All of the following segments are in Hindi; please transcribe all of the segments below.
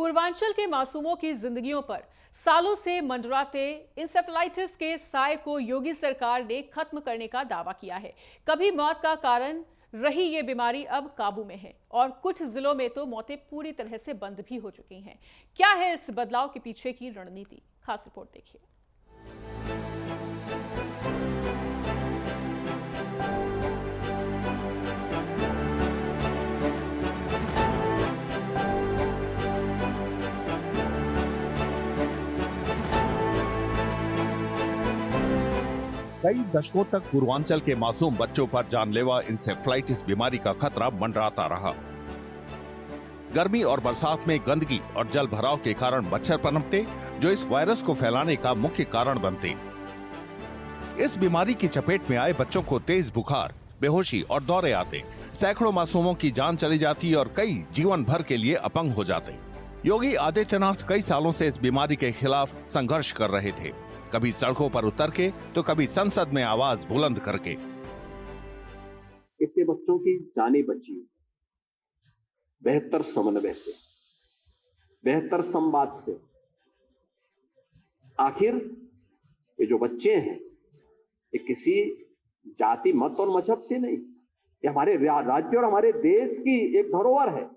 पूर्वांचल के मासूमों की जिंदगियों पर सालों से मंडराते इंसेफेलाइटिस के साए को योगी सरकार ने खत्म करने का दावा किया है। कभी मौत का कारण रही ये बीमारी अब काबू में है और कुछ जिलों में तो मौतें पूरी तरह से बंद भी हो चुकी हैं। क्या है इस बदलाव के पीछे की रणनीति? खास रिपोर्ट देखिए। कई दशकों तक पूर्वांचल के मासूम बच्चों पर जानलेवा इंसेफ्लाइटिस बीमारी का खतरा मंडराता रहा। गर्मी और बरसात में गंदगी और जल भराव के कारण मच्छर पनपते, जो इस वायरस को फैलाने का मुख्य कारण बनते। इस बीमारी की चपेट में आए बच्चों को तेज बुखार, बेहोशी और दौरे आते। सैकड़ों मासूमों की जान चली जाती और कई जीवन भर के लिए अपंग हो जाते। योगी आदित्यनाथ कई सालों से इस बीमारी के खिलाफ संघर्ष कर रहे थे, कभी सड़कों पर उतर के तो कभी संसद में आवाज बुलंद करके। इससे बच्चों की जानें बची, बेहतर समन्वय से, बेहतर संवाद से। आखिर ये जो बच्चे हैं, ये किसी जाति, मत और मजहब से नहीं, ये हमारे राज्य और हमारे देश की एक धरोहर है।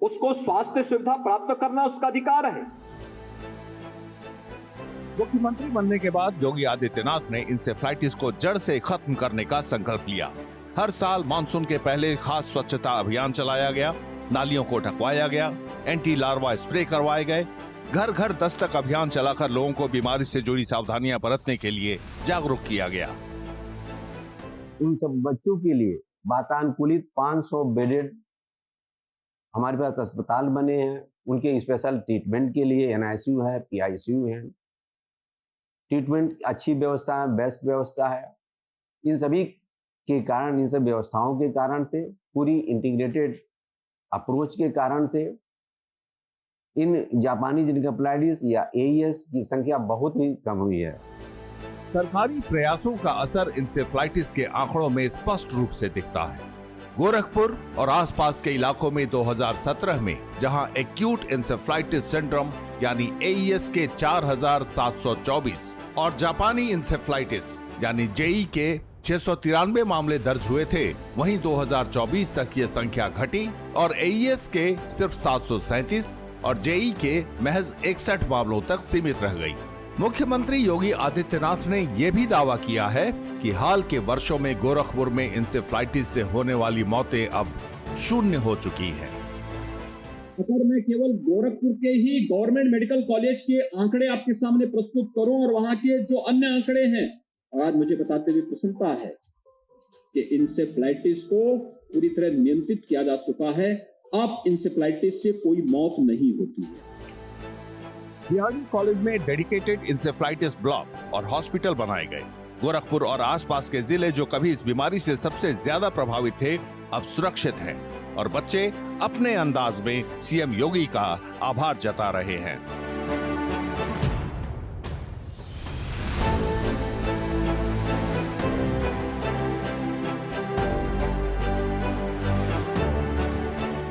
उसको स्वास्थ्य सुविधा प्राप्त करना उसका अधिकार है। मुख्यमंत्री बनने के बाद योगी आदित्यनाथ ने इंसेफ्लाइटिस को जड़ से खत्म करने का संकल्प लिया। हर साल मानसून के पहले खास स्वच्छता अभियान चलाया गया, नालियों को ढकवाया गया, एंटी लार्वा स्प्रे करवाए गए, घर घर दस्तक अभियान चलाकर लोगों को बीमारी से जुड़ी सावधानियां बरतने के लिए जागरूक किया गया। उन सब बच्चों के लिए वातानुकूलित 500 बेडेड हमारे पास अस्पताल बने हैं। उनके स्पेशल ट्रीटमेंट के लिए NICU है, PICU है। ट्रीटमेंट अच्छी व्यवस्था है, बेस्ट व्यवस्था है। इन सभी के कारण, इन सब व्यवस्थाओं के कारण से, पूरी इंटीग्रेटेड अप्रोच के कारण से इन जापानी एन्सेफेलाइटिस या AES की संख्या बहुत ही कम हुई है। सरकारी प्रयासों का असर इंसेफ्लाइटिस के आंकड़ों में स्पष्ट रूप से दिखता है। गोरखपुर और आसपास के इलाकों में 2017 में जहां एक्यूट इंसेफ्लाइटिस सिंड्रोम यानी AES के 4,724 और जापानी इंसेफ्लाइटिस यानी JE के 693 मामले दर्ज हुए थे, वहीं 2024 तक ये संख्या घटी और AES के सिर्फ 737 और JE के महज 61 मामलों तक सीमित रह गई। मुख्यमंत्री योगी आदित्यनाथ ने यह भी दावा किया है कि हाल के वर्षों में गोरखपुर में इंसेफ्लाइटिस से होने वाली मौतें अब शून्य हो चुकी हैं। अगर मैं केवल गोरखपुर के ही गवर्नमेंट मेडिकल कॉलेज के आंकड़े आपके सामने प्रस्तुत करूं और वहां के जो अन्य आंकड़े हैं, और आज मुझे बताते हुए प्रसन्नता है कि इंसेफ्लाइटिस को पूरी तरह नियंत्रित किया जा चुका है। अब इंसेफ्लाइटिस से कोई मौत नहीं होती है। बिहारी कॉलेज में डेडिकेटेड इंसेफ्लाइटिस ब्लॉक और हॉस्पिटल बनाए गए। गोरखपुर और आसपास के जिले जो कभी इस बीमारी से सबसे ज्यादा प्रभावित थे, अब सुरक्षित हैं और बच्चे अपने अंदाज में CM योगी का आभार जता रहे हैं।